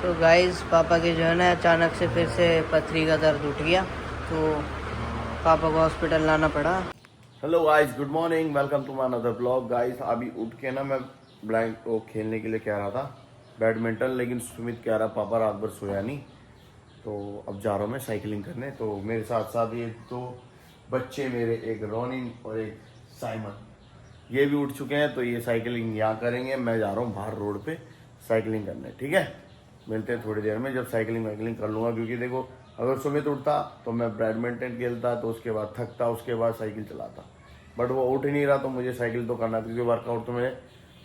So guys पापा के जो है ना अचानक से फिर से पथरी का दर्द उठ गया, तो पापा को हॉस्पिटल लाना पड़ा। Hello guys, good morning, welcome to my another blog. Guys अभी उठ के ना मैं ब्लैंक को खेलने के लिए कह रहा था बैडमिंटन, लेकिन सुमित कह रहा पापा रात भर सोया नहीं, तो अब जा रहा हूँ मैं साइकिलिंग करने। तो मेरे साथ साथ ये दो बच्चे मेरे, एक रोनिन और एक साइमन, ये भी उठ चुके हैं। तो ये साइकिलिंग यहाँ करेंगे, मैं जा रहा हूँ बाहर रोड पे साइकिलिंग करने। ठीक है, मिलते हैं थोड़ी देर में जब साइकिलिंग वाइकिलिंग कर लूँगा। क्योंकि देखो अगर सुमित उठता तो मैं बैडमिंटन खेलता, तो उसके बाद थकता, उसके बाद साइकिल चलाता। बट वो उठ ही नहीं रहा, तो मुझे साइकिल तो करना था। क्योंकि वर्कआउट तो मैंने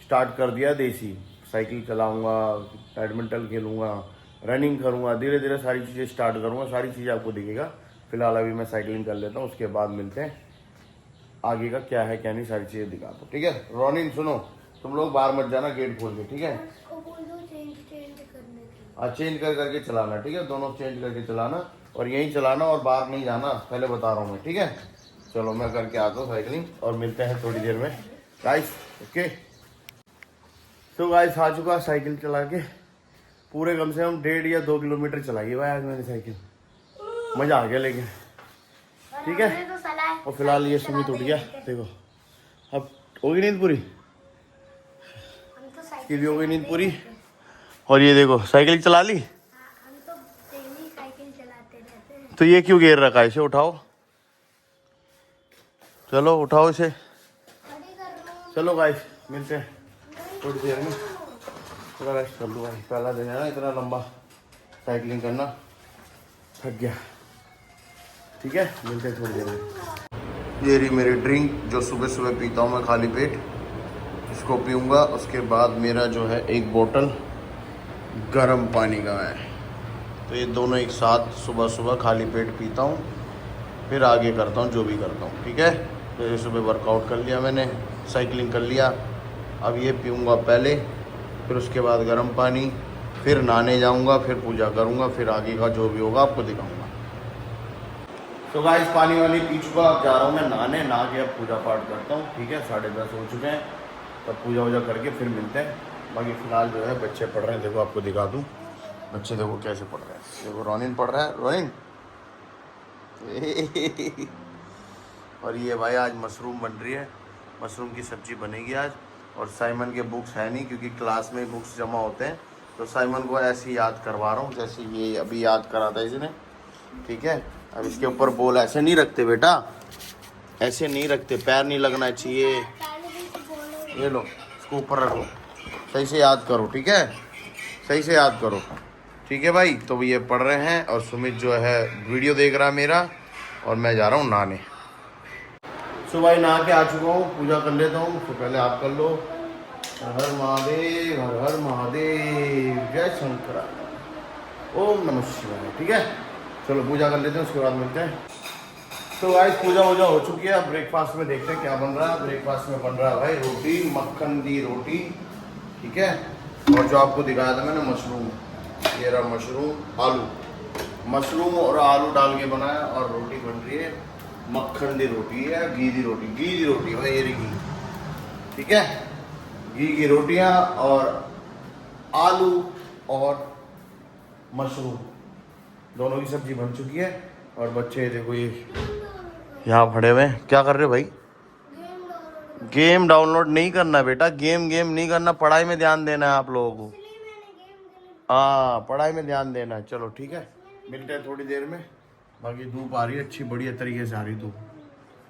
स्टार्ट कर दिया देसी, साइकिल चलाऊँगा, बैडमिंटन खेलूँगा, रनिंग करूँगा, धीरे धीरे सारी चीज़ें स्टार्ट करूँगा। सारी चीज़ें आपको दिखेगा। फिलहाल अभी मैं साइकिलिंग कर लेता हूँ, उसके बाद मिलते हैं। आगे का क्या है क्या नहीं सारी चीज़ें दिखाता हूँ। ठीक है रोनिन, सुनो, तुम लोग बाहर मत जाना गेट खोल के। ठीक है, चेंज कर करके चलाना। ठीक है, दोनों चेंज करके चलाना और यहीं चलाना और बाहर नहीं जाना, पहले बता रहा हूँ मैं। ठीक है, चलो मैं करके आता हूँ साइकिलिंग और मिलते हैं थोड़ी देर में गाइस। ओके, तो गाइस आ चुका साइकिल चला के। पूरे कम से कम 1.5 या 2 किलोमीटर चलाई भाई आज मैंने साइकिल, मजा आ गया। लेकिन ठीक है, और फिलहाल ये सुमित उठ गया। देखो अब होगी नींद पूरी, इसकी भी होगी नींद पूरी। और ये देखो साइकिल चला ली। हम तो डेली साइकिल चलाते रहते हैं। तो ये क्यों गिर रखा है, इसे उठाओ। चलो उठाओ इसे। चलो गाइस मिलते हैं थोड़ी देर में। थोड़ा रेस्ट कर लूँ भाई, पहला दिन है ना इतना लंबा साइकिलिंग करना, थक गया। ठीक है, मिलते हैं थोड़ी देर में। ये रही मेरी ड्रिंक जो सुबह सुबह पीता हूँ मैं खाली पेट, इसको पीऊँगा। उसके बाद मेरा जो है एक बोतल गर्म पानी का है। तो ये दोनों एक साथ सुबह सुबह खाली पेट पीता हूँ, फिर आगे करता हूँ जो भी करता हूँ। ठीक है, जैसे सुबह वर्कआउट कर लिया मैंने, साइकिलिंग कर लिया, अब ये पीऊँगा पहले, फिर उसके बाद गर्म पानी, फिर नहाने जाऊँगा, फिर पूजा करूँगा, फिर आगे का जो भी होगा आपको दिखाऊँगा। तो गाइस पानी वाली पी चुका, अब जा रहा हूँ मैं नहाने। नहा के अब पूजा पाठ करता हूँ। ठीक है, 10:30 हो चुके हैं, तब पूजा वूजा करके फिर मिलते हैं। बाकी फ़िलहाल जो है बच्चे पढ़ रहे हैं, देखो आपको दिखा दूँ। बच्चे देखो कैसे पढ़ रहे हैं। देखो रोनिन पढ़ रहा है, रोनिन और ये भाई आज मशरूम बन रही है, मशरूम की सब्ज़ी बनेगी आज। और साइमन के बुक्स है नहीं, क्योंकि क्लास में बुक्स जमा होते हैं, तो साइमन को ऐसे ही याद करवा रहा हूँ जैसे ये अभी याद करा था इसने। ठीक है, अब इसके ऊपर बोल ऐसे नहीं रखते बेटा, ऐसे नहीं रखते, पैर नहीं लगना चाहिए। ये लो, इसको ऊपर रखो, सही से याद करो। ठीक है, सही से याद करो। ठीक है भाई, तो ये पढ़ रहे हैं और सुमित जो है वीडियो देख रहा है मेरा, और मैं जा रहा हूँ नहाने। सुबह नहा के आ चुका हूँ, पूजा कर लेता हूँ। तो पहले आप कर लो। हर हर महादेव, हर हर महादेव, जय शंकर, ओम नमः शिवाय। ठीक है, चलो पूजा कर लेते हैं, उसके बाद मिलते हैं। तो गाइस पूजा वूजा हो चुकी है, अब ब्रेकफास्ट में देखते हैं क्या बन रहा है। ब्रेकफास्ट में बन रहा है भाई रोटी, मक्खन दी रोटी। ठीक है, और जो आपको दिखाया था मैंने मशरूम, ये रहा मशरूम, आलू, मशरूम और आलू डाल के बनाया, और रोटी बन रही है मक्खन दी रोटी है, घी दी रोटी, घी दी रोटी भाई, ये रही घी। ठीक है, घी की रोटियां और आलू और मशरूम दोनों की सब्जी बन चुकी है। और बच्चे देखो ये यहाँ खड़े हुए हैं, क्या कर रहे हो भाई? गेम डाउनलोड नहीं करना बेटा, गेम नहीं करना, पढ़ाई में ध्यान देना है आप लोगों को। हाँ, पढ़ाई में ध्यान देना है। चलो ठीक है, मिलते हैं थोड़ी देर में। बाकी धूप आ रही है अच्छी बढ़िया तरीके से आ रही धूप,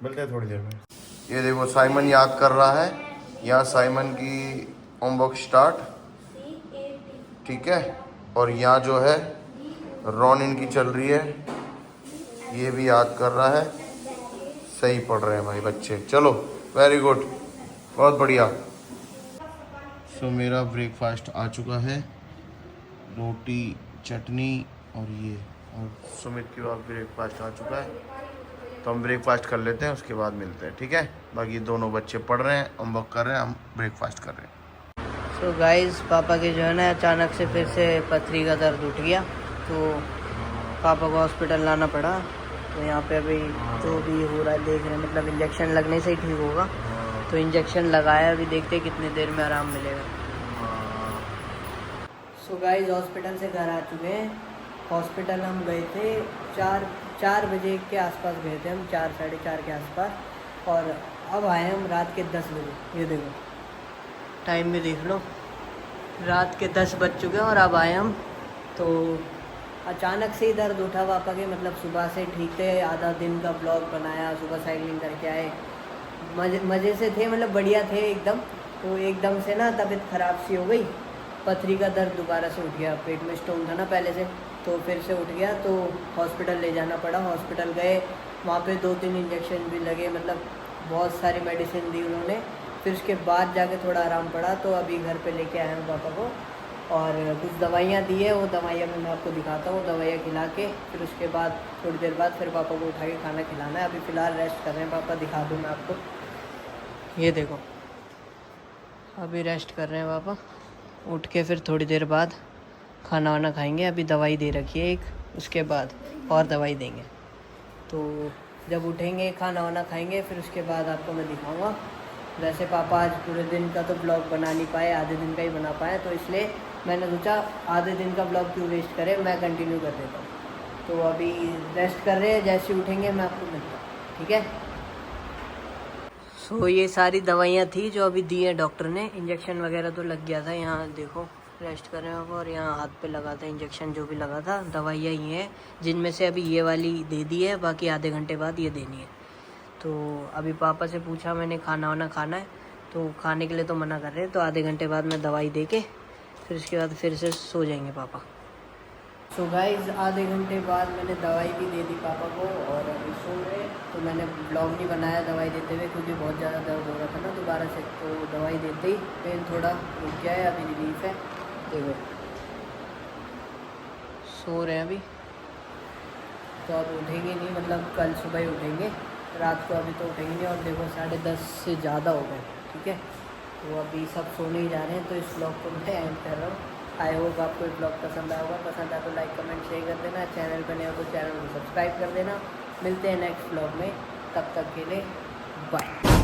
मिलते हैं थोड़ी देर में। ये देखो साइमन याद कर रहा है, यहाँ साइमन की होमवर्क स्टार्ट। ठीक है, और यहाँ जो है रोनिन की चल रही है, ये भी याद कर रहा है। सही पढ़ रहे हैं भाई बच्चे, चलो वेरी गुड, बहुत बढ़िया। सो मेरा ब्रेकफास्ट आ चुका है, रोटी चटनी और ये, और सुमित की बात ब्रेकफास्ट आ चुका है। तो हम ब्रेकफास्ट कर लेते हैं, उसके बाद मिलते हैं। ठीक है, बाकी दोनों बच्चे पढ़ रहे हैं, होमवर्क कर रहे हैं, हम ब्रेकफास्ट कर रहे हैं। सो गाइस पापा के जो है ना अचानक से फिर से पथरी का दर्द उठ गया, तो पापा को हॉस्पिटल लाना पड़ा। तो यहाँ पे अभी जो भी हो रहा है देख रहे हैं, मतलब इंजेक्शन लगने से ही ठीक होगा। तो इंजेक्शन लगाया, अभी देखते हैं कितनी देर में आराम मिलेगा। सो गाइस हॉस्पिटल से घर आ चुके हैं। हॉस्पिटल हम गए थे 4 बजे के आसपास गए थे हम, 4 साढ़े 4 के आसपास, और अब आए हम रात के 10 बजे। ये देखो टाइम में देख लो, रात के 10 बज चुके हैं और अब आए हम। तो अचानक से ही दर्द उठा पापा के, मतलब सुबह से ठीक थे, आधा दिन का ब्लॉग बनाया, सुबह साइकिलिंग करके आए, मज़े से थे, मतलब बढ़िया थे एकदम। तो एकदम से ना तबीयत ख़राब सी हो गई, पथरी का दर्द दोबारा से उठ गया, पेट में स्टोन था ना पहले से, तो फिर से उठ गया, तो हॉस्पिटल ले जाना पड़ा। हॉस्पिटल गए, वहाँ पे 2-3 इंजेक्शन भी लगे, मतलब बहुत सारी मेडिसिन दी उन्होंने। फिर उसके बाद जाके थोड़ा आराम पड़ा, तो अभी घर पे लेके आए हैं पापा को, और कुछ दवाइयाँ दी है, वो दवाइयाँ मैं आपको दिखाता हूँ। दवाइयाँ खिला के फिर उसके बाद थोड़ी देर बाद फिर पापा को उठा के खाना खिलाना है। अभी फ़िलहाल रेस्ट कर रहे हैं पापा, दिखा दूँ मैं आपको, ये देखो अभी रेस्ट कर रहे हैं पापा। उठ के फिर थोड़ी देर बाद खाना वाना खाएंगे। अभी दवाई दे रखी है एक, उसके बाद और दवाई देंगे। तो जब उठेंगे खाना वाना खाएंगे, फिर उसके बाद आपको मैं दिखाऊंगा। वैसे पापा आज पूरे दिन का तो ब्लॉग बना नहीं पाए, आधे दिन का ही बना पाए, तो इसलिए मैंने सोचा आधे दिन का ब्लॉग क्यों वेस्ट करें, मैं कंटिन्यू कर देता हूँ। तो अभी रेस्ट कर रहे हैं, जैसे उठेंगे मैं आपको मिलता हूँ, ठीक है। सो ये सारी दवाइयाँ थी जो अभी दी है डॉक्टर ने। इंजेक्शन वगैरह तो लग गया था, यहाँ देखो रेस्ट कर रहे हैं और यहाँ हाथ पे लगा था इंजेक्शन जो भी लगा था। दवाइयाँ ये हैं, जिनमें से अभी ये वाली दे दी है, बाकी आधे घंटे बाद ये देनी है। तो अभी पापा से पूछा मैंने खाना वाना खाना है, तो खाने के लिए तो मना कर रहे हैं, तो आधे घंटे बाद मैं दवाई दे के फिर उसके बाद फिर से सो जाएंगे पापा। सो गाइस आधे घंटे बाद मैंने दवाई भी दे दी पापा को और अभी सो गए। तो मैंने ब्लॉग नहीं बनाया दवाई देते हुए, क्योंकि बहुत ज़्यादा दर्द हो रहा था ना दोबारा से, तो दवाई देते ही पेन थोड़ा रुक गया है, अभी रिलीफ है। देखो सो रहे हैं अभी, तो अब उठेंगे नहीं, मतलब कल सुबह ही उठेंगे, रात को अभी तो उठेंगे नहीं। और देखो 10:30 से ज़्यादा हो गए, ठीक है। तो अभी सब सोने ही जा रहे हैं, तो इस ब्लॉग को मैं एंड कर रहा हूँ। आई होप आपको ब्लॉग पसंद आया होगा, पसंद आया तो लाइक कमेंट शेयर कर देना, चैनल पर नए हो तो चैनल को सब्सक्राइब कर देना। मिलते हैं नेक्स्ट ब्लॉग में, तब तक के लिए बाय।